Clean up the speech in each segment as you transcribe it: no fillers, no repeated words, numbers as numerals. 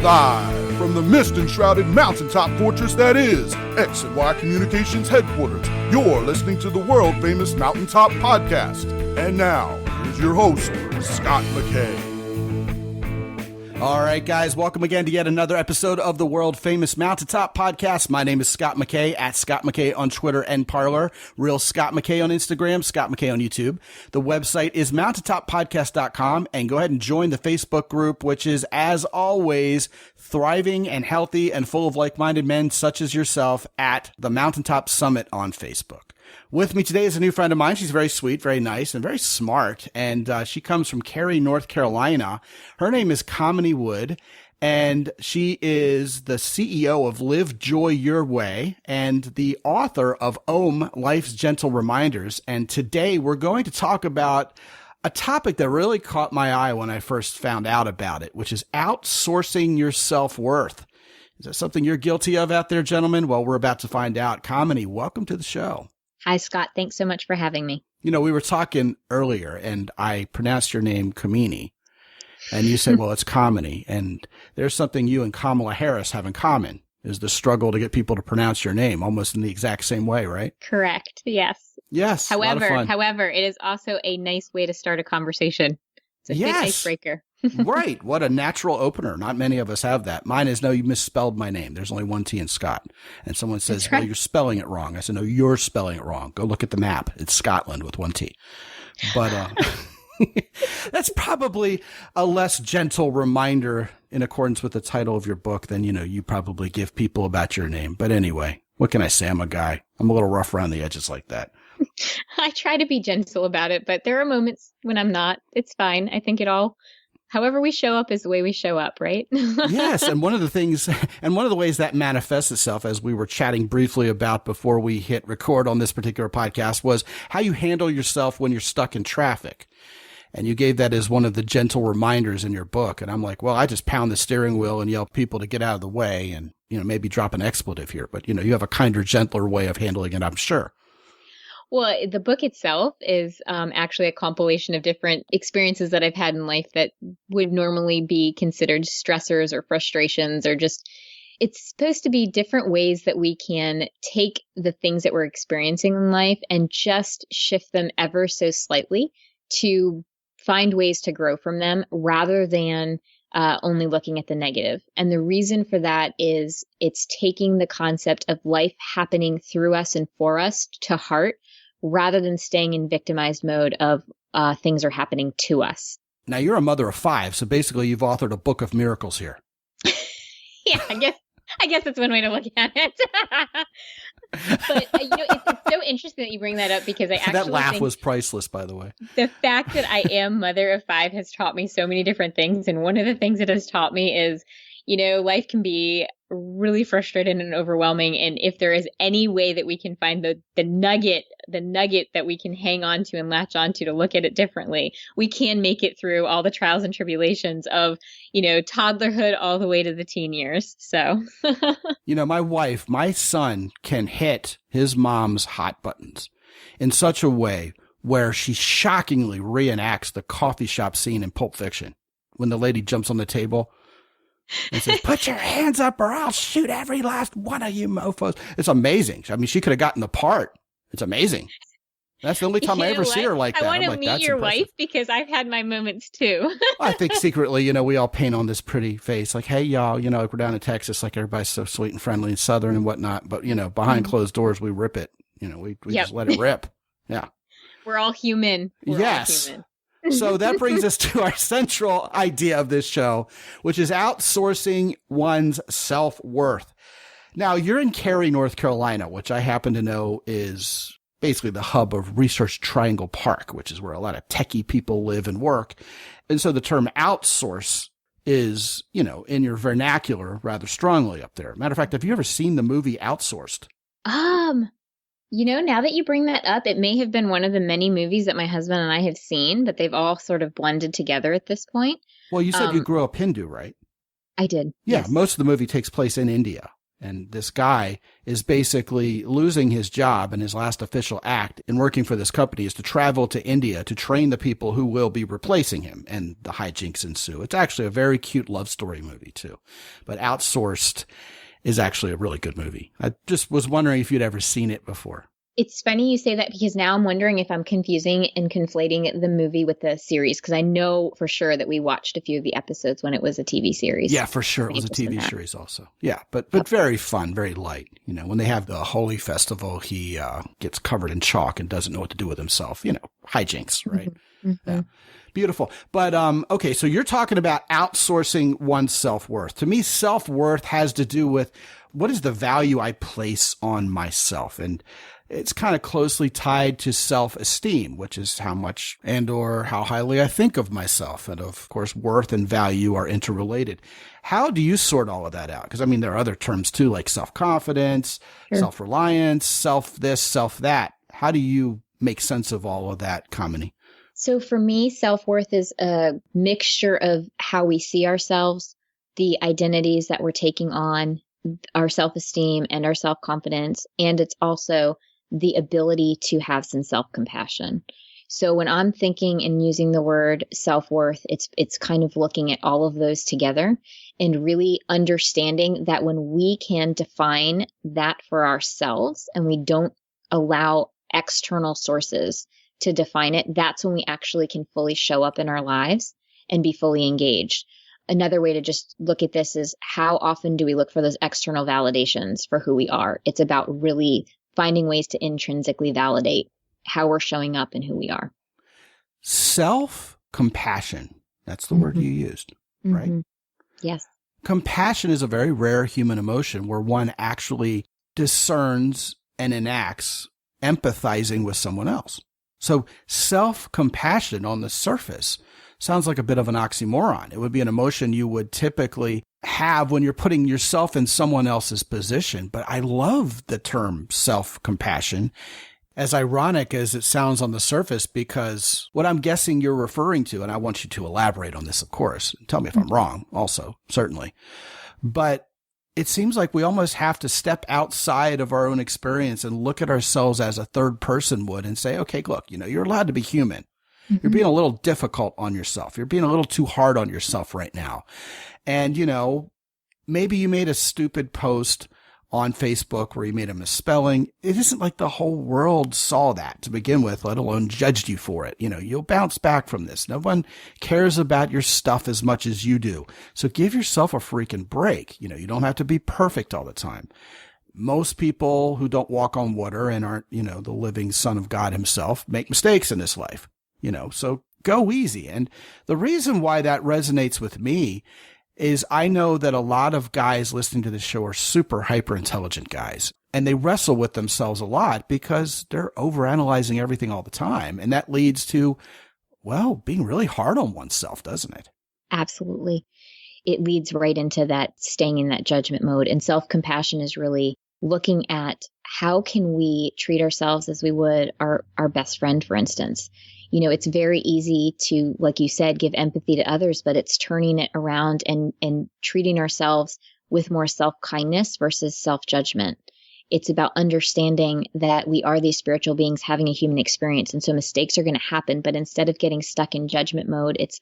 Live from the mist-enshrouded mountaintop fortress that is X and Y Communications headquarters, you're listening to the world-famous Mountaintop Podcast. And now, here's your host, Scot McKay. All right, guys, welcome again to yet another episode of the world-famous Mountaintop Podcast. My name is Scot McKay, at Scot McKay on Twitter and Parler, Real Scot McKay on Instagram, Scot McKay on YouTube. The website is mountaintoppodcast.com, and go ahead and join the Facebook group, which is, as always, thriving and healthy and full of like-minded men such as yourself at the Mountaintop Summit on Facebook. With me today is a new friend of mine. She's very sweet, very nice, and very smart. And she comes from Cary, North Carolina. Her name is Kamini Wood, and she is the CEO of Live Joy Your Way and the author of Om, Life's Gentle Reminders. And today we're going to talk about a topic that really caught my eye when I first found out about it, which is outsourcing your self-worth. Is that something you're guilty of out there, gentlemen? Well, we're about to find out. Kamini, welcome to the show. Hi, Scott. Thanks so much for having me. You know, we were talking earlier, and I pronounced your name Kamini, and you said, well, it's Kamini. And there's something you and Kamala Harris have in common, is the struggle to get people to pronounce your name almost in the exact same way, right? Correct. Yes. Yes. However, it is also a nice way to start a conversation. It's a big icebreaker. Right. What a natural opener. Not many of us have that. Mine is, no, you misspelled my name. There's only one T in Scott. And someone says, well, you're spelling it wrong. I said, no, you're spelling it wrong. Go look at the map. It's Scotland with one T. But that's probably a less gentle reminder in accordance with the title of your book than, you probably give people about your name. But anyway, what can I say? I'm a guy. I'm a little rough around the edges like that. I try to be gentle about it, but there are moments when I'm not. It's fine. I think however we show up is the way we show up, right? Yes. And one of the ways that manifests itself, as we were chatting briefly about before we hit record on this particular podcast, was how you handle yourself when you're stuck in traffic. And you gave that as one of the gentle reminders in your book. And I'm like, well, I just pound the steering wheel and yell people to get out of the way and, maybe drop an expletive here. But, you have a kinder, gentler way of handling it, I'm sure. Well, the book itself is actually a compilation of different experiences that I've had in life that would normally be considered stressors or frustrations or just, it's supposed to be different ways that we can take the things that we're experiencing in life and just shift them ever so slightly to find ways to grow from them rather than only looking at the negative. And the reason for that is it's taking the concept of life happening through us and for us to heart, rather than staying in victimized mode of things are happening to us. Now, you're a mother of 5, so basically you've authored a book of miracles here. Yeah, I guess that's one way to look at it. But, it's so interesting that you bring that up because I actually that laugh was priceless, by the way. The fact that I am mother of 5 has taught me so many different things. And one of the things it has taught me is, life can be really frustrating and overwhelming. And if there is any way that we can find the nugget that we can hang on to and latch onto to look at it differently, we can make it through all the trials and tribulations of, toddlerhood all the way to the teen years. So, my son can hit his mom's hot buttons in such a way where she shockingly reenacts the coffee shop scene in Pulp Fiction when the lady jumps on the table and says, put your hands up or I'll shoot every last one of you mofos. It's amazing. I mean, she could have gotten the part. It's amazing. That's the only time I ever see her like that. I want to meet your wife because I've had my moments too. I think secretly, we all paint on this pretty face like, hey, y'all, we're down in Texas, like everybody's so sweet and friendly and Southern and whatnot. But, behind closed doors, we rip it. We just let it rip. Yeah. We're all human. Yes. All human. So that brings us to our central idea of this show, which is outsourcing one's self-worth. Now, you're in Cary, North Carolina, which I happen to know is basically the hub of Research Triangle Park, which is where a lot of techie people live and work. And so the term outsource is, in your vernacular rather strongly up there. Matter of fact, have you ever seen the movie Outsourced? Now that you bring that up, it may have been one of the many movies that my husband and I have seen, but they've all sort of blended together at this point. Well, you said you grew up Hindu, right? I did. Yeah, yes. Most of the movie takes place in India. And this guy is basically losing his job, and his last official act in working for this company is to travel to India to train the people who will be replacing him, and the hijinks ensue. It's actually a very cute love story movie too. But Outsourced is actually a really good movie. I just was wondering if you'd ever seen it before. It's funny you say that, because now I'm wondering if I'm confusing and conflating the movie with the series, because I know for sure that we watched a few of the episodes when it was a TV series. Yeah, for sure. It was a TV series also. Yeah, but very fun, very light. You know, when they have the Holy Festival, he gets covered in chalk and doesn't know what to do with himself. You know, hijinks, right? Mm-hmm. Yeah. Beautiful. But, okay, so you're talking about outsourcing one's self-worth. To me, self-worth has to do with what is the value I place on myself. And it's kind of closely tied to self-esteem, which is how much and or how highly I think of myself. And of course, worth and value are interrelated. How do you sort all of that out? Because I mean, there are other terms too, like self-confidence, self-reliance, self-this, self-that. How do you make sense of all of that, Kamini? So for me, self-worth is a mixture of how we see ourselves, the identities that we're taking on, our self-esteem and our self-confidence. And it's also the ability to have some self-compassion. So when I'm thinking and using the word self-worth, it's kind of looking at all of those together and really understanding that when we can define that for ourselves and we don't allow external sources to define it, that's when we actually can fully show up in our lives and be fully engaged. Another way to just look at this is, how often do we look for those external validations for who we are? It's about really finding ways to intrinsically validate how we're showing up and who we are. Self-compassion. That's the word you used, right? Mm-hmm. Yes. Compassion is a very rare human emotion where one actually discerns and enacts empathizing with someone else. So self-compassion on the surface sounds like a bit of an oxymoron. It would be an emotion you would typically have when you're putting yourself in someone else's position. But I love the term self-compassion, as ironic as it sounds on the surface, because what I'm guessing you're referring to, and I want you to elaborate on this, of course, tell me if I'm wrong also, certainly. But it seems like we almost have to step outside of our own experience and look at ourselves as a third person would and say, okay, look, you know, you're allowed to be human. You're being a little difficult on yourself. You're being a little too hard on yourself right now. And, you know, maybe you made a stupid post on Facebook where you made a misspelling. It isn't like the whole world saw that to begin with, let alone judged you for it. You know, you'll bounce back from this. No one cares about your stuff as much as you do. So give yourself a freaking break. You know, you don't have to be perfect all the time. Most people who don't walk on water and aren't, you know, the living Son of God himself make mistakes in this life. You know, so go easy. And the reason why that resonates with me is I know that a lot of guys listening to this show are super hyper intelligent guys, and they wrestle with themselves a lot because they're overanalyzing everything all the time. And that leads to, well, being really hard on oneself, doesn't it? Absolutely. It leads right into that, staying in that judgment mode. And self-compassion is really looking at how can we treat ourselves as we would our best friend, for instance. You know, it's very easy to, like you said, give empathy to others, but it's turning it around and treating ourselves with more self-kindness versus self-judgment. It's about understanding that we are these spiritual beings having a human experience. And so mistakes are going to happen. But instead of getting stuck in judgment mode, it's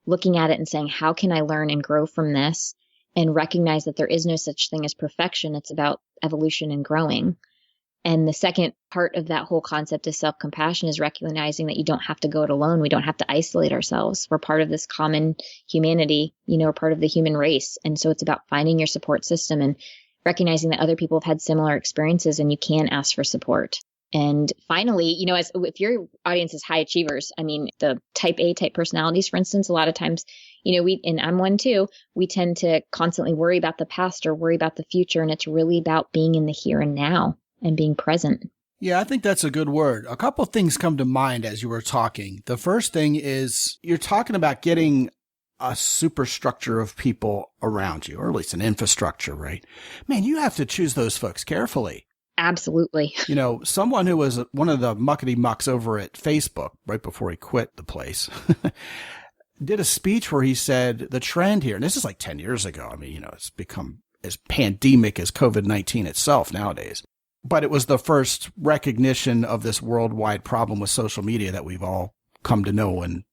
looking at it and saying, how can I learn and grow from this, and recognize that there is no such thing as perfection. It's about evolution and growing. And the second part of that whole concept of self-compassion is recognizing that you don't have to go it alone. We don't have to isolate ourselves. We're part of this common humanity, you know, we're part of the human race. And so it's about finding your support system and recognizing that other people have had similar experiences and you can ask for support. And finally, you know, if your audience is high achievers, I mean, the type A type personalities, for instance, a lot of times, you know, and I'm one too, we tend to constantly worry about the past or worry about the future. And it's really about being in the here and now and being present. Yeah, I think that's a good word. A couple of things come to mind as you were talking. The first thing is you're talking about getting a superstructure of people around you, or at least an infrastructure, right? Man, you have to choose those folks carefully. Absolutely. You know, someone who was one of the muckety mucks over at Facebook right before he quit the place did a speech where he said the trend here, and this is like 10 years ago. I mean, you know, it's become as pandemic as COVID-19 itself nowadays. But it was the first recognition of this worldwide problem with social media that we've all come to know and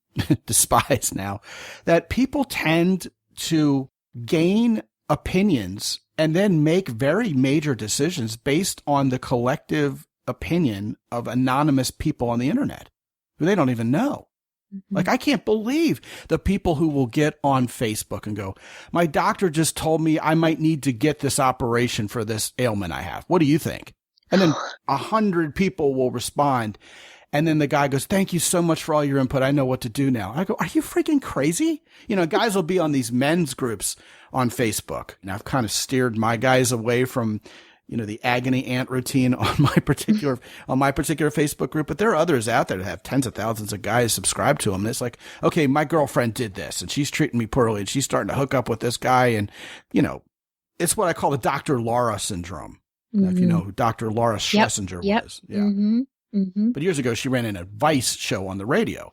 despise now, that people tend to gain opinions and then make very major decisions based on the collective opinion of anonymous people on the internet who they don't even know. Like, I can't believe the people who will get on Facebook and go, my doctor just told me I might need to get this operation for this ailment I have. What do you think? And then 100 people will respond. And then the guy goes, thank you so much for all your input. I know what to do now. I go, are you freaking crazy? You know, guys will be on these men's groups on Facebook. And I've kind of steered my guys away from, you know, the agony aunt routine on my particular Facebook group. But there are others out there that have tens of thousands of guys subscribed to them. And it's like, okay, my girlfriend did this and she's treating me poorly and she's starting to hook up with this guy. And, you know, it's what I call the Dr. Laura syndrome. If you know who Dr. Laura Schlesinger was. Yeah. But years ago, she ran an advice show on the radio.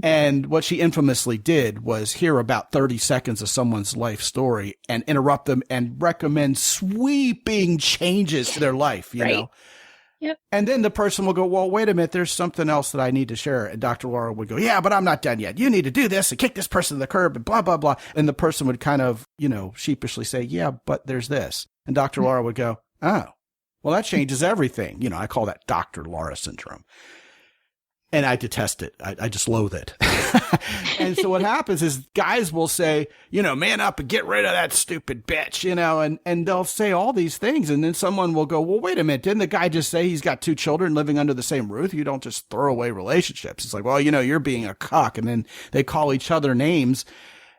And what she infamously did was hear about 30 seconds of someone's life story and interrupt them and recommend sweeping changes to their life, you know? And then the person will go, well, wait a minute, there's something else that I need to share. And Dr. Laura would go, yeah, but I'm not done yet. You need to do this and kick this person to the curb and blah, blah, blah. And the person would kind of, you know, sheepishly say, yeah, but there's this. And Dr. Laura would go, oh. Well, that changes everything. You know, I call that Dr. Laura syndrome. And I detest it. I just loathe it. And so what happens is guys will say, you know, man up and get rid of that stupid bitch, you know, and they'll say all these things. And then someone will go, well, wait a minute. Didn't the guy just say he's got 2 children living under the same roof? You don't just throw away relationships. It's like, well, you know, you're being a cuck. And then they call each other names.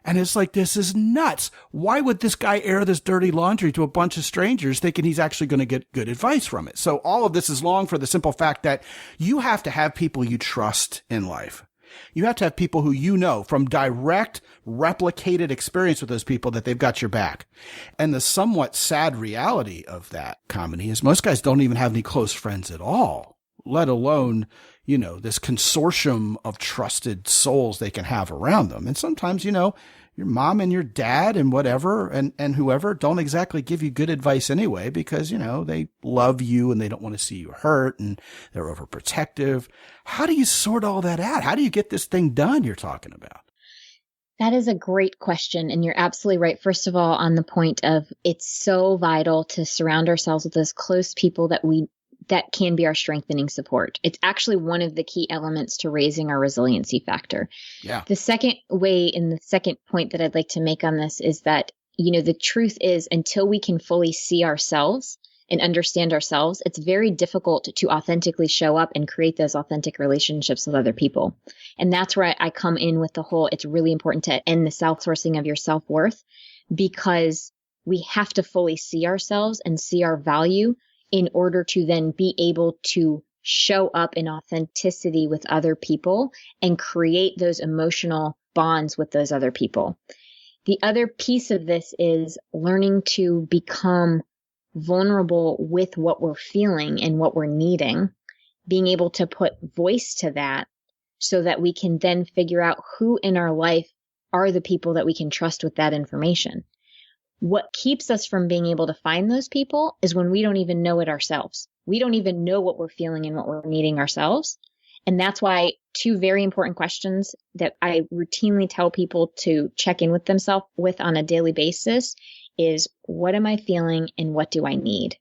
And it's like, this is nuts. Why would this guy air this dirty laundry to a bunch of strangers thinking he's actually going to get good advice from it? So all of this is long for the simple fact that you have to have people you trust in life. You have to have people who you know from direct, replicated experience with those people that they've got your back. And the somewhat sad reality of that, Kamini, is most guys don't even have any close friends at all, let alone, you know, this consortium of trusted souls they can have around them. And sometimes, you know, your mom and your dad and whatever and whoever don't exactly give you good advice anyway, because, you know, they love you and they don't want to see you hurt and they're overprotective. How do you sort all that out? How do you get this thing done you're talking about? That is a great question. And you're absolutely right. First of all, on the point of it's so vital to surround ourselves with those close people that can be our strengthening support. It's actually one of the key elements to raising our resiliency factor. Yeah. The second way and the second point that I'd like to make on this is that, you know, the truth is until we can fully see ourselves and understand ourselves, it's very difficult to authentically show up and create those authentic relationships with other people. And that's where I come in with the whole, it's really important to end the self-sourcing of your self-worth, because we have to fully see ourselves and see our value in order to then be able to show up in authenticity with other people and create those emotional bonds with those other people. The other piece of this is learning to become vulnerable with what we're feeling and what we're needing, being able to put voice to that so that we can then figure out who in our life are the people that we can trust with that information. What keeps us from being able to find those people is when we don't even know it ourselves. We don't even know what we're feeling and what we're needing ourselves. And that's why 2 very important questions that I routinely tell people to check in with themselves with on a daily basis is, what am I feeling and what do I need?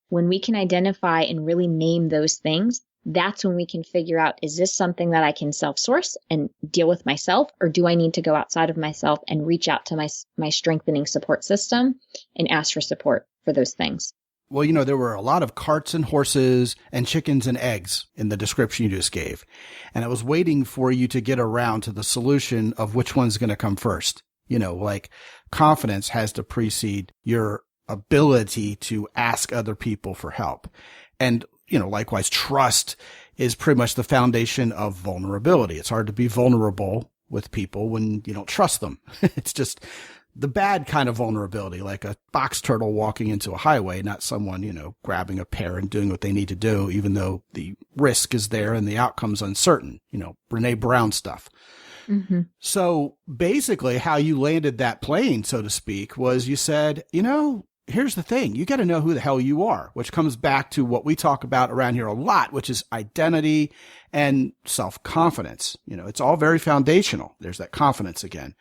When we can identify and really name those things, that's when we can figure out, is this something that I can self-source and deal with myself, or do I need to go outside of myself and reach out to my strengthening support system and ask for support for those things? Well, you know, there were a lot of carts and horses and chickens and eggs in the description you just gave. And I was waiting for you to get around to the solution of which one's going to come first. You know, like confidence has to precede your ability to ask other people for help. And you know, likewise, trust is pretty much the foundation of vulnerability. It's hard to be vulnerable with people when you don't trust them. It's just the bad kind of vulnerability, like a box turtle walking into a highway, not someone, you know, grabbing a pear and doing what they need to do, even though the risk is there and the outcome's uncertain, you know, Brene Brown stuff. So basically how you landed that plane, so to speak, was you said, you know, here's the thing. You got to know who the hell you are, which comes back to what we talk about around here a lot, which is identity and self-confidence. It's all very foundational. There's that confidence again.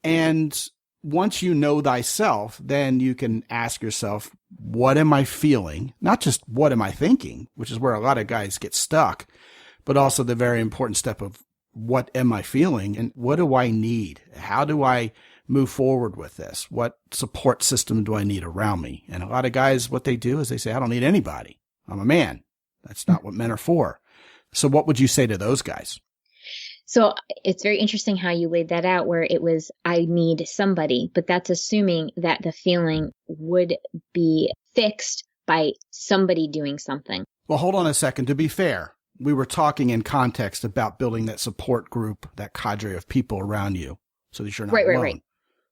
And once you know thyself, then you can ask yourself, what am I feeling? Not just what am I thinking, which is where a lot of guys get stuck, but also the very important step of what am I feeling and what do I need? How do I move forward with this? What support system do I need around me? And a lot of guys, what they do is they say, I don't need anybody. I'm a man. That's not what men are for. So what would you say to those guys? So it's very interesting how you laid that out, where it was, I need somebody, but that's assuming that the feeling would be fixed by somebody doing something. Well, hold on a second. To be fair, we were talking in context about building that support group, that cadre of people around you so that you're not alone. Right.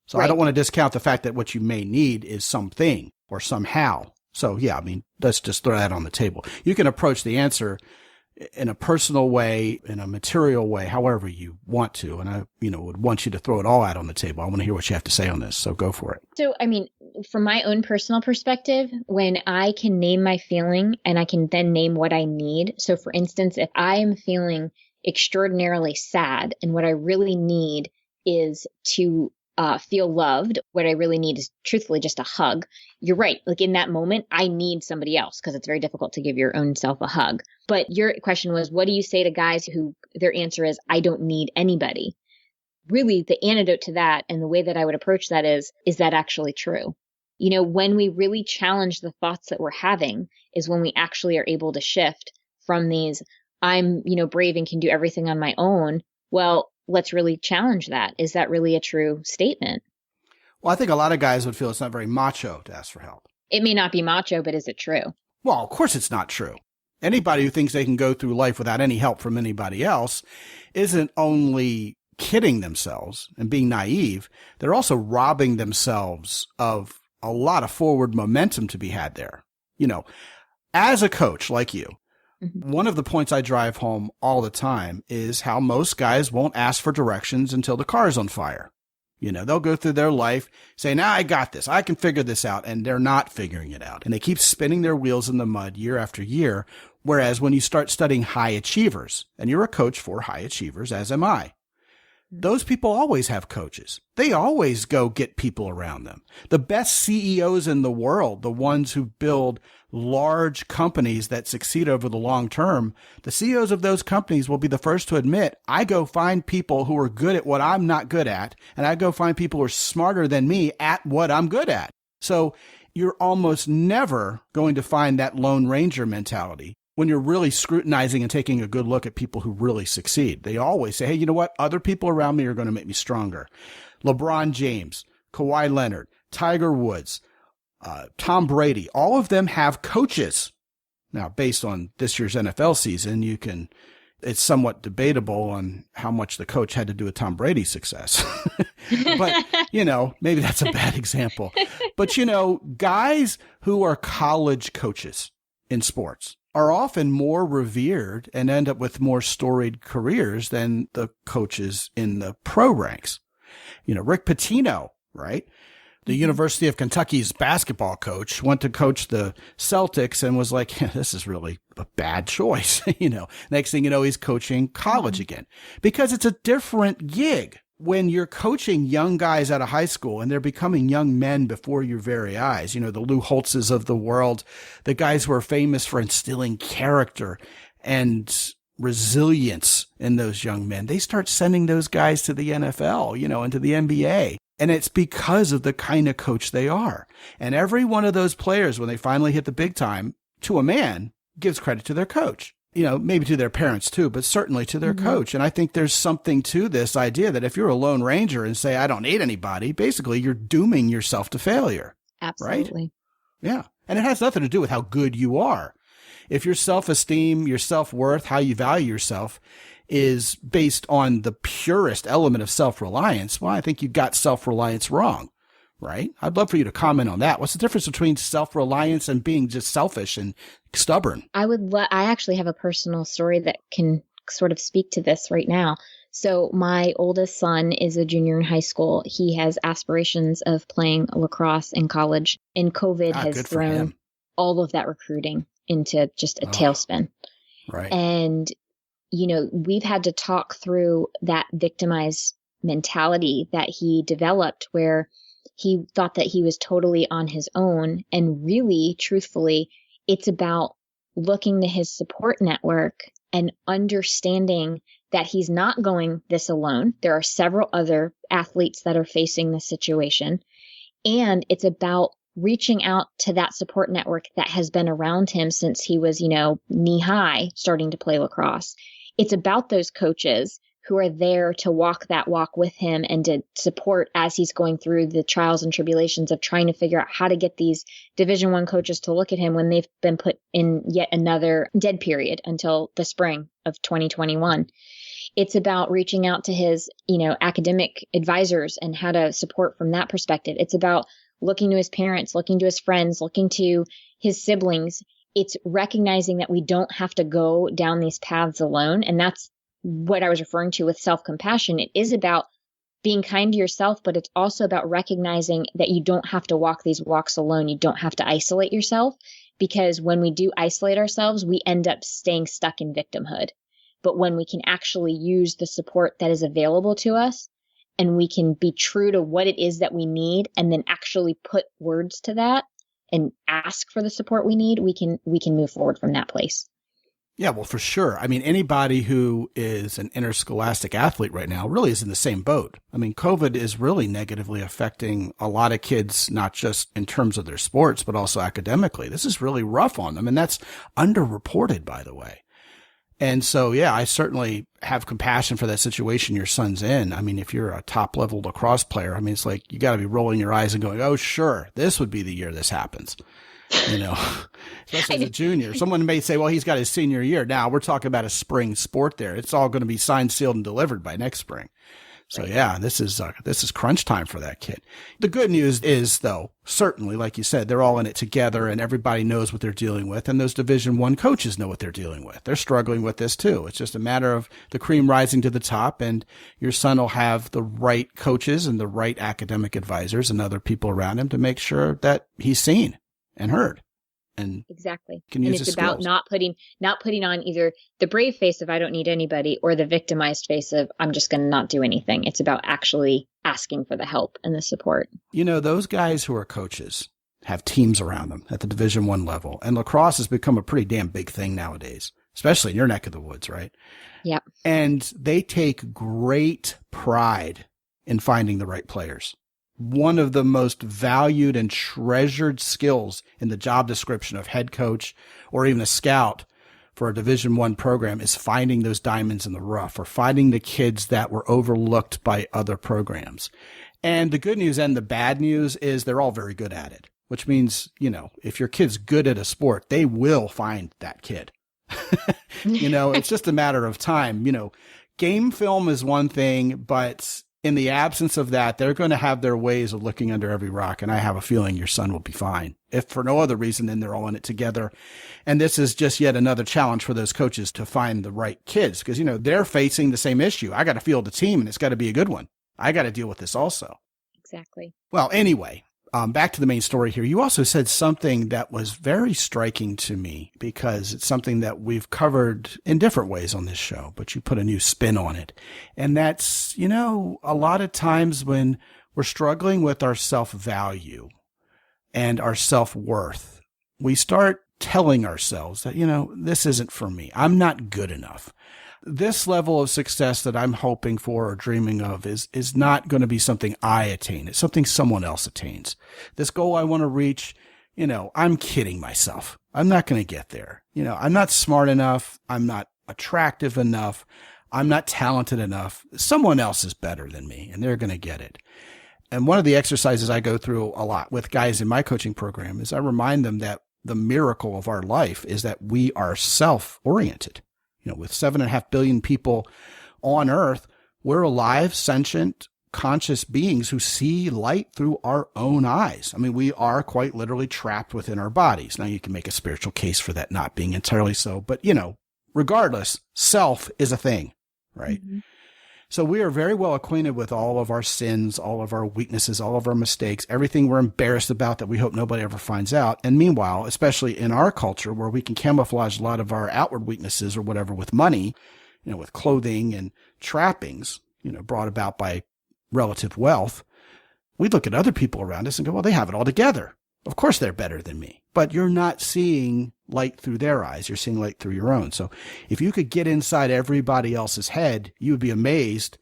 So I don't want to discount the fact that what you may need is something or somehow. So yeah, I mean, let's just throw that on the table. You can approach the answer in a personal way, in a material way, however you want to. And I, would want you to throw it all out on the table. I want to hear what you have to say on this. So go for it. So, I mean, from my own personal perspective, when I can name my feeling and I can then name what I need. So for instance, if I am feeling extraordinarily sad and what I really need is to feel loved, what I really need is truthfully just a hug. You're right. Like in that moment, I need somebody else because it's very difficult to give your own self a hug. But your question was, what do you say to guys who their answer is, I don't need anybody? Really, the antidote to that and the way that I would approach that is that actually true? When we really challenge the thoughts that we're having is when we actually are able to shift from these, I'm, brave and can do everything on my own. Well, let's really challenge that. Is that really a true statement? Well, I think a lot of guys would feel it's not very macho to ask for help. It may not be macho, but is it true? Well, of course it's not true. Anybody who thinks they can go through life without any help from anybody else isn't only kidding themselves and being naive, they're also robbing themselves of a lot of forward momentum to be had there. As a coach like you, one of the points I drive home all the time is how most guys won't ask for directions until the car is on fire. They'll go through their life saying, I got this. I can figure this out. And they're not figuring it out. And they keep spinning their wheels in the mud year after year. Whereas when you start studying high achievers, and you're a coach for high achievers, as am I, those people always have coaches. They always go get people around them. The best CEOs in the world, the ones who build large companies that succeed over the long term, the CEOs of those companies will be the first to admit, I go find people who are good at what I'm not good at, and I go find people who are smarter than me at what I'm good at. So you're almost never going to find that Lone Ranger mentality when you're really scrutinizing and taking a good look at people who really succeed. They always say, hey, you know what? Other people around me are going to make me stronger. LeBron James, Kawhi Leonard, Tiger Woods, Tom Brady, all of them have coaches. Now, based on this year's NFL season, it's somewhat debatable on how much the coach had to do with Tom Brady's success. But, maybe that's a bad example. But, guys who are college coaches in sports are often more revered and end up with more storied careers than the coaches in the pro ranks. Rick Pitino, right? The University of Kentucky's basketball coach went to coach the Celtics and was like, this is really a bad choice. Next thing you know, he's coaching college again because it's a different gig. When you're coaching young guys out of high school and they're becoming young men before your very eyes, the Lou Holtzes of the world, the guys who are famous for instilling character and resilience in those young men, they start sending those guys to the NFL, into the NBA. And it's because of the kind of coach they are. And every one of those players, when they finally hit the big time, to a man, gives credit to their coach. Maybe to their parents too, but certainly to their coach. And I think there's something to this idea that if you're a Lone Ranger and say, I don't need anybody, basically you're dooming yourself to failure. Absolutely. Right? Yeah. And it has nothing to do with how good you are. If your self-esteem, your self-worth, how you value yourself is based on the purest element of self-reliance, well, I think you got self-reliance wrong. Right? I'd love for you to comment on that. What's the difference between self-reliance and being just selfish and stubborn? I actually have a personal story that can sort of speak to this right now. So my oldest son is a junior in high school. He has aspirations of playing lacrosse in college, and COVID has thrown all of that recruiting into just a tailspin. Right. And, we've had to talk through that victimized mentality that he developed, where he thought that he was totally on his own. And really, truthfully, it's about looking to his support network and understanding that he's not going this alone. There are several other athletes that are facing this situation. And it's about reaching out to that support network that has been around him since he was, knee high, starting to play lacrosse. It's about those coaches who are there to walk that walk with him and to support as he's going through the trials and tribulations of trying to figure out how to get these Division I coaches to look at him when they've been put in yet another dead period until the spring of 2021. It's about reaching out to his, academic advisors and how to support from that perspective. It's about looking to his parents, looking to his friends, looking to his siblings. It's recognizing that we don't have to go down these paths alone. And that's what I was referring to with self-compassion. It is about being kind to yourself, but it's also about recognizing that you don't have to walk these walks alone. You don't have to isolate yourself, because when we do isolate ourselves, we end up staying stuck in victimhood. But when we can actually use the support that is available to us, and we can be true to what it is that we need, and then actually put words to that and ask for the support we need, we can move forward from that place. Yeah, well, for sure. I mean, anybody who is an interscholastic athlete right now really is in the same boat. I mean, COVID is really negatively affecting a lot of kids, not just in terms of their sports, but also academically. This is really rough on them. And that's underreported, by the way. And so, yeah, I certainly have compassion for that situation your son's in. I mean, if you're a top level lacrosse player, I mean, it's like you got to be rolling your eyes and going, oh, sure, this would be the year this happens. Especially as a junior. Someone may say, well, he's got his senior year. Now we're talking about a spring sport there. It's all going to be signed, sealed, and delivered by next spring. So yeah, this is crunch time for that kid. The good news is, though, certainly, like you said, they're all in it together and everybody knows what they're dealing with. And those Division I coaches know what they're dealing with. They're struggling with this too. It's just a matter of the cream rising to the top, and your son will have the right coaches and the right academic advisors and other people around him to make sure that he's seen and heard. And exactly. And it's about not putting on either the brave face of I don't need anybody or the victimized face of I'm just going to not do anything. It's about actually asking for the help and the support. Those guys who are coaches have teams around them at the Division I level, and lacrosse has become a pretty damn big thing nowadays, especially in your neck of the woods, right? Yep. And they take great pride in finding the right players. One of the most valued and treasured skills in the job description of head coach or even a scout for a Division I program is finding those diamonds in the rough, or finding the kids that were overlooked by other programs. And the good news and the bad news is they're all very good at it, which means, if your kid's good at a sport, they will find that kid. It's just a matter of time. Game film is one thing, but in the absence of that, they're going to have their ways of looking under every rock. And I have a feeling your son will be fine. If for no other reason, then they're all in it together. And this is just yet another challenge for those coaches to find the right kids, because, they're facing the same issue. I got to field a team, and it's got to be a good one. I got to deal with this also. Exactly. Well, anyway, back to the main story here. You also said something that was very striking to me, because it's something that we've covered in different ways on this show, but you put a new spin on it. And that's, a lot of times when we're struggling with our self-value and our self-worth, we start telling ourselves that, this isn't for me. I'm not good enough. This level of success that I'm hoping for or dreaming of is not going to be something I attain. It's something someone else attains. This goal I want to reach, I'm kidding myself. I'm not going to get there. I'm not smart enough. I'm not attractive enough. I'm not talented enough. Someone else is better than me, and they're going to get it. And one of the exercises I go through a lot with guys in my coaching program is I remind them that the miracle of our life is that we are self-oriented. With 7.5 billion people on Earth, we're alive, sentient, conscious beings who see light through our own eyes. I mean, we are quite literally trapped within our bodies. Now, you can make a spiritual case for that not being entirely so, but, regardless, self is a thing, right? Mm-hmm. So we are very well acquainted with all of our sins, all of our weaknesses, all of our mistakes, everything we're embarrassed about that we hope nobody ever finds out. And meanwhile, especially in our culture where we can camouflage a lot of our outward weaknesses or whatever with money, with clothing and trappings, brought about by relative wealth, we look at other people around us and go, well, they have it all together. Of course they're better than me. But you're not seeing light through their eyes. You're seeing light through your own. So if you could get inside everybody else's head, you would be amazed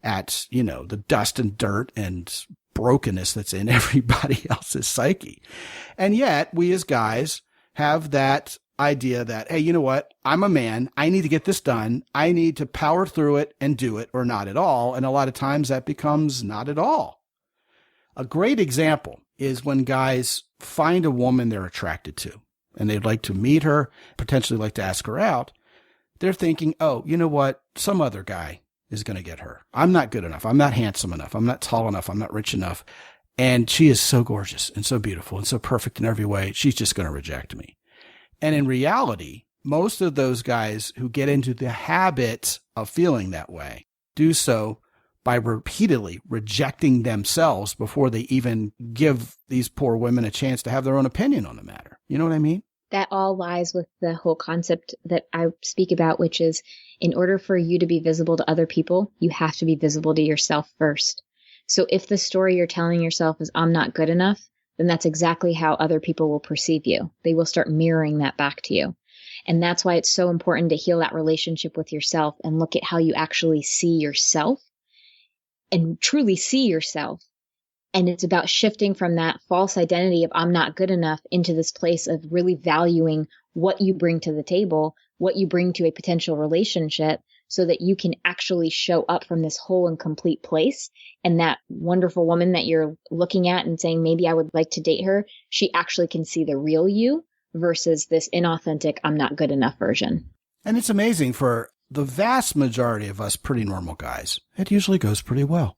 at, the dust and dirt and brokenness that's in everybody else's psyche. And yet we as guys have that idea that, hey, you know what? I'm a man. I need to get this done. I need to power through it and do it or not at all. And a lot of times that becomes not at all. A great example is when guys find a woman they're attracted to and they'd like to meet her, potentially like to ask her out. They're thinking, oh, you know what? Some other guy is going to get her. I'm not good enough. I'm not handsome enough. I'm not tall enough. I'm not rich enough. And she is so gorgeous and so beautiful and so perfect in every way. She's just going to reject me. And in reality, most of those guys who get into the habit of feeling that way do so by repeatedly rejecting themselves before they even give these poor women a chance to have their own opinion on the matter. You know what I mean? That all lies with the whole concept that I speak about, which is in order for you to be visible to other people, you have to be visible to yourself first. So if the story you're telling yourself is I'm not good enough, then that's exactly how other people will perceive you. They will start mirroring that back to you. And that's why it's so important to heal that relationship with yourself and look at how you actually see yourself and truly see yourself. And it's about shifting from that false identity of I'm not good enough into this place of really valuing what you bring to the table, what you bring to a potential relationship, so that you can actually show up from this whole and complete place. And that wonderful woman that you're looking at and saying, maybe I would like to date her, she actually can see the real you versus this inauthentic, I'm not good enough version. And it's amazing for the vast majority of us pretty normal guys. It usually goes pretty well.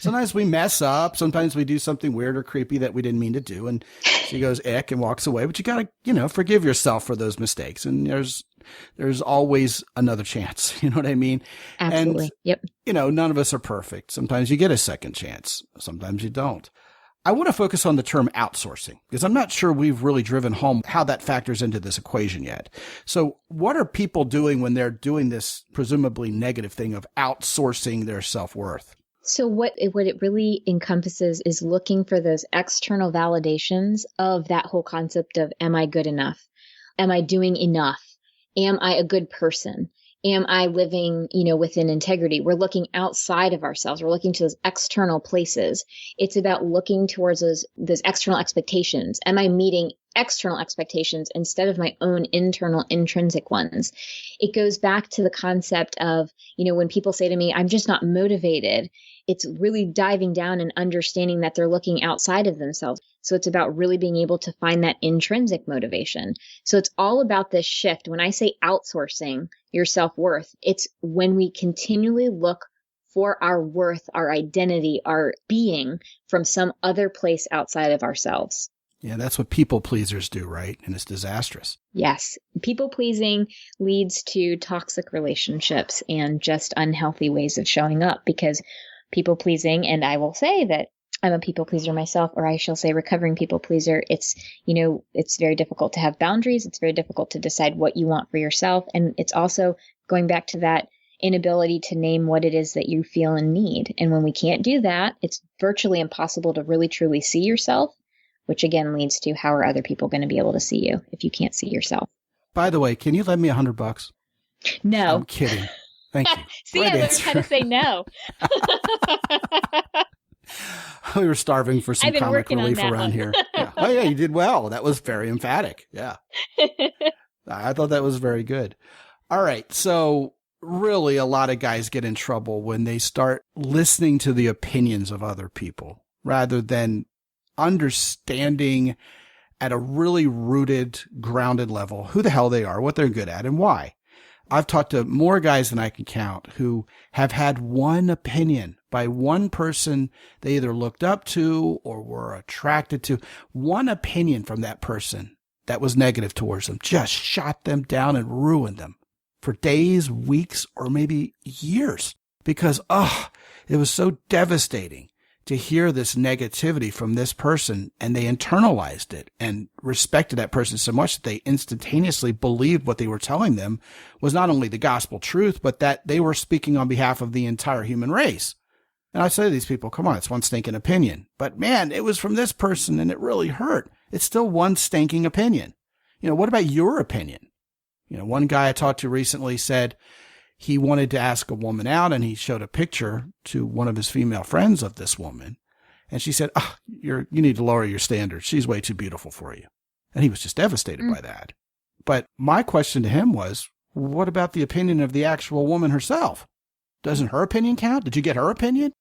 Sometimes we mess up. Sometimes we do something weird or creepy that we didn't mean to do. And she goes, ick, and walks away. But you got to, forgive yourself for those mistakes. And there's always another chance. You know what I mean? Absolutely. And, yep. None of us are perfect. Sometimes you get a second chance. Sometimes you don't. I want to focus on the term outsourcing because I'm not sure we've really driven home how that factors into this equation yet. So what are people doing when they're doing this presumably negative thing of outsourcing their self-worth? So what it really encompasses is looking for those external validations of that whole concept of, am I good enough? Am I doing enough? Am I a good person? Am I living, within integrity? We're looking outside of ourselves. We're looking to those external places. It's about looking towards those external expectations. Am I meeting external expectations instead of my own internal intrinsic ones? It goes back to the concept of, when people say to me, I'm just not motivated, it's really diving down and understanding that they're looking outside of themselves. So it's about really being able to find that intrinsic motivation. So it's all about this shift. When I say outsourcing your self-worth, it's when we continually look for our worth, our identity, our being from some other place outside of ourselves. Yeah, that's what people pleasers do, right? And it's disastrous. Yes. People pleasing leads to toxic relationships and just unhealthy ways of showing up, because people pleasing, and I will say that I'm a people pleaser myself, or I shall say recovering people pleaser. It's very difficult to have boundaries. It's very difficult to decide what you want for yourself. And it's also going back to that inability to name what it is that you feel and need. And when we can't do that, it's virtually impossible to really truly see yourself, which again leads to how are other people going to be able to see you if you can't see yourself? By the way, can you lend me $100? No. I'm kidding. Thank you. See, I learned how to say no. We were starving for some comic relief around here. Yeah. Oh, yeah, you did well. That was very emphatic. Yeah. I thought that was very good. All right. So really, a lot of guys get in trouble when they start listening to the opinions of other people rather than understanding at a really rooted, grounded level who the hell they are, what they're good at, and why. I've talked to more guys than I can count who have had one opinion by one person they either looked up to or were attracted to. One opinion from that person that was negative towards them just shot them down and ruined them for days, weeks, or maybe years because, it was so devastating to hear this negativity from this person, and they internalized it and respected that person so much that they instantaneously believed what they were telling them was not only the gospel truth, but that they were speaking on behalf of the entire human race. And I say to these people, come on, it's one stinking opinion. But man, it was from this person and it really hurt. It's still one stinking opinion. What about your opinion? One guy I talked to recently said he wanted to ask a woman out, and he showed a picture to one of his female friends of this woman. And she said, you need to lower your standards. She's way too beautiful for you. And he was just devastated by that. But my question to him was, what about the opinion of the actual woman herself? Doesn't her opinion count? Did you get her opinion?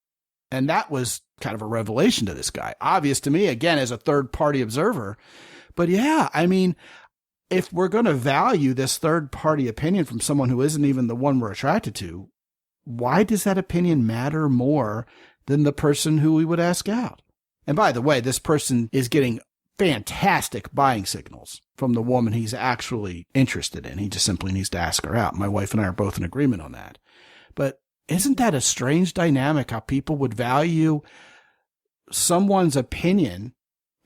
And that was kind of a revelation to this guy. Obvious to me, again, as a third-party observer. But yeah, if we're going to value this third-party opinion from someone who isn't even the one we're attracted to, why does that opinion matter more than the person who we would ask out? And by the way, this person is getting fantastic buying signals from the woman he's actually interested in. He just simply needs to ask her out. My wife and I are both in agreement on that. But isn't that a strange dynamic, how people would value someone's opinion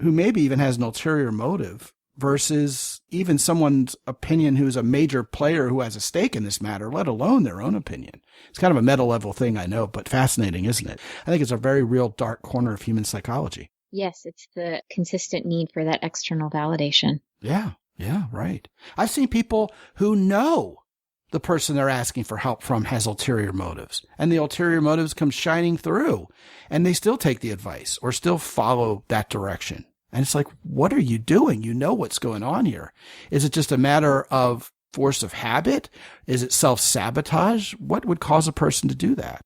who maybe even has an ulterior motive versus even someone's opinion who's a major player who has a stake in this matter, let alone their own opinion? It's kind of a meta level thing, I know, but fascinating, isn't it? I think it's a very real dark corner of human psychology. Yes, it's the consistent need for that external validation. Yeah, right. I've seen people who know the person they're asking for help from has ulterior motives, and the ulterior motives come shining through, and they still take the advice or still follow that direction. And it's like, what are you doing? You know what's going on here. Is it just a matter of force of habit? Is it self-sabotage? What would cause a person to do that?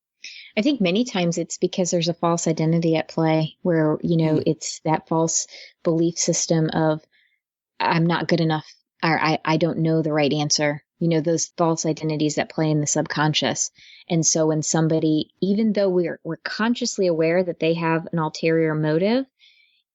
I think many times it's because there's a false identity at play where, it's that false belief system of I'm not good enough, or I don't know the right answer. Those false identities that play in the subconscious. And so when somebody, even though we're consciously aware that they have an ulterior motive,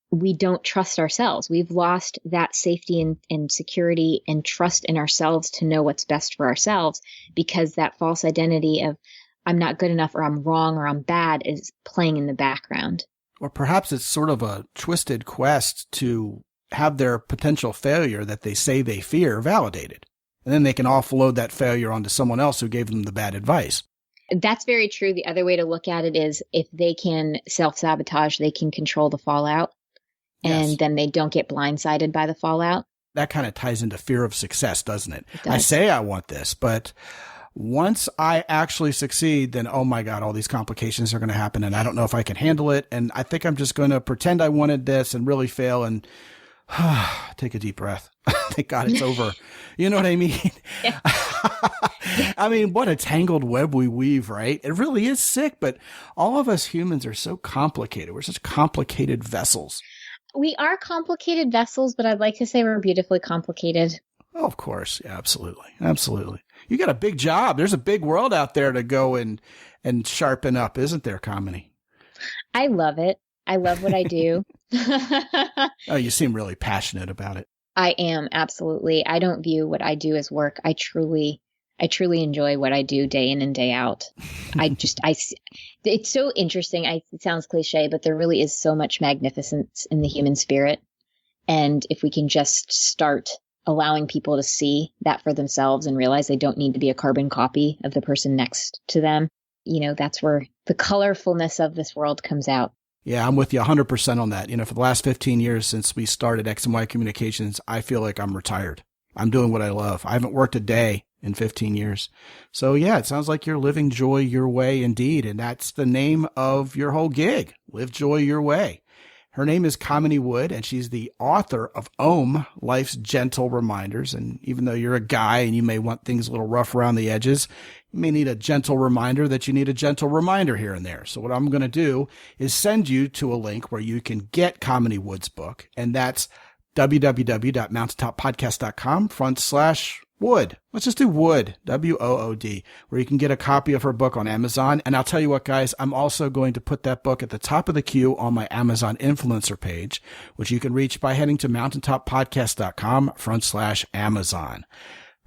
we don't trust ourselves. We've lost that safety and security and trust in ourselves to know what's best for ourselves, because that false identity of I'm not good enough or I'm wrong or I'm bad is playing in the background. Or perhaps it's sort of a twisted quest to have their potential failure that they say they fear validated. And then they can offload that failure onto someone else who gave them the bad advice. That's very true. The other way to look at it is if they can self-sabotage, they can control the fallout. And then they don't get blindsided by the fallout. That kind of ties into fear of success, doesn't it? It does. I say I want this, but once I actually succeed, then, oh my God, all these complications are going to happen and I don't know if I can handle it. And I think I'm just going to pretend I wanted this and really fail and take a deep breath. Thank God it's over. You know what I mean? Yeah. I mean, what a tangled web we weave, right? It really is sick, but all of us humans are so complicated. We're such complicated vessels. We are complicated vessels, but I'd like to say we're beautifully complicated. Oh, of course. Yeah, absolutely. Absolutely. You got a big job. There's a big world out there to go and sharpen up, isn't there, Kamini? I love it. I love what I do. Oh, you seem really passionate about it. I am, absolutely. I don't view what I do as work. I truly enjoy what I do day in and day out. It's so interesting. It sounds cliche, but there really is so much magnificence in the human spirit. And if we can just start allowing people to see that for themselves and realize they don't need to be a carbon copy of the person next to them, that's where the colorfulness of this world comes out. Yeah, I'm with you 100% on that. For the last 15 years since we started X and Y Communications, I feel like I'm retired. I'm doing what I love. I haven't worked a day in 15 years. So yeah, it sounds like you're living joy your way indeed. And that's the name of your whole gig. Live joy your way. Her name is Kamini Wood, and she's the author of Om, Life's Gentle Reminders. And even though you're a guy and you may want things a little rough around the edges, you may need a gentle reminder that you need a gentle reminder here and there. So what I'm going to do is send you to a link where you can get Kamini Wood's book, and that's www.mountaintoppodcast.com/Wood. Let's just do Wood, W-O-O-D, where you can get a copy of her book on Amazon. And I'll tell you what, guys, I'm also going to put that book at the top of the queue on my Amazon influencer page, which you can reach by heading to mountaintoppodcast.com/Amazon.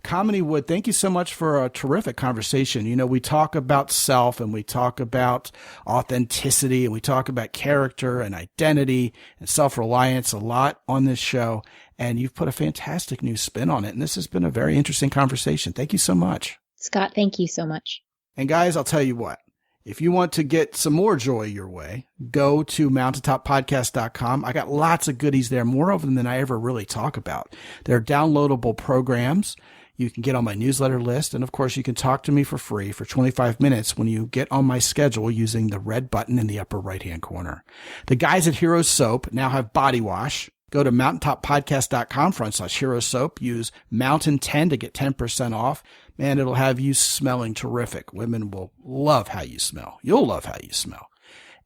Kamini Wood, thank you so much for a terrific conversation. You know, we talk about self and we talk about authenticity and we talk about character and identity and self-reliance a lot on this show. And you've put a fantastic new spin on it. And this has been a very interesting conversation. Thank you so much. Scott, thank you so much. And guys, I'll tell you what. If you want to get some more joy your way, go to mountaintoppodcast.com. I got lots of goodies there, more of them than I ever really talk about. They're downloadable programs. You can get on my newsletter list. And of course, you can talk to me for free for 25 minutes when you get on my schedule using the red button in the upper right-hand corner. The guys at Hero Soap now have body wash. Go to mountaintoppodcast.com/Hero Soap. Use Mountain 10 to get 10% off. Man, it'll have you smelling terrific. Women will love how you smell. You'll love how you smell.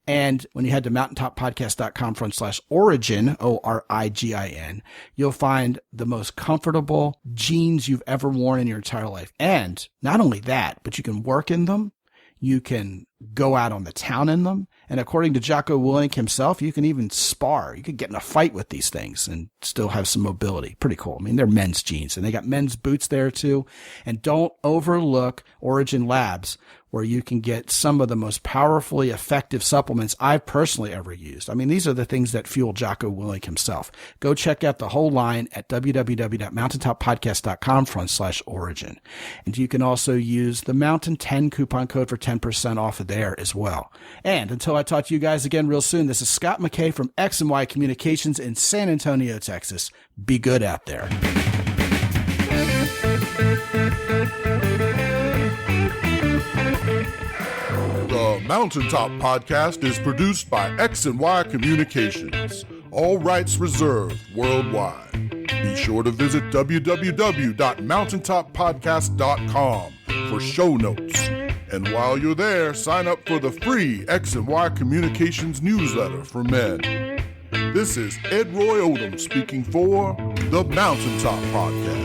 And when you head to mountaintoppodcast.com/origin, ORIGIN, you'll find the most comfortable jeans you've ever worn in your entire life. And not only that, but you can work in them. You can go out on the town in them. And according to Jocko Willink himself, you can even spar. You could get in a fight with these things and still have some mobility. Pretty cool. I mean, they're men's jeans and they got men's boots there too. And don't overlook Origin Labs, where you can get some of the most powerfully effective supplements I've personally ever used. I mean, these are the things that fuel Jocko Willink himself. Go check out the whole line at www.mountaintoppodcast.com/origin. And you can also use the Mountain 10 coupon code for 10% off of there as well. And until I talk to you guys again real soon, this is Scott McKay from X&Y Communications in San Antonio, Texas. Be good out there. The Mountaintop Podcast is produced by X&Y Communications. All rights reserved worldwide. Be sure to visit www.mountaintoppodcast.com for show notes. And while you're there, sign up for the free X&Y Communications newsletter for men. This is Ed Roy Odom speaking for the Mountaintop Podcast.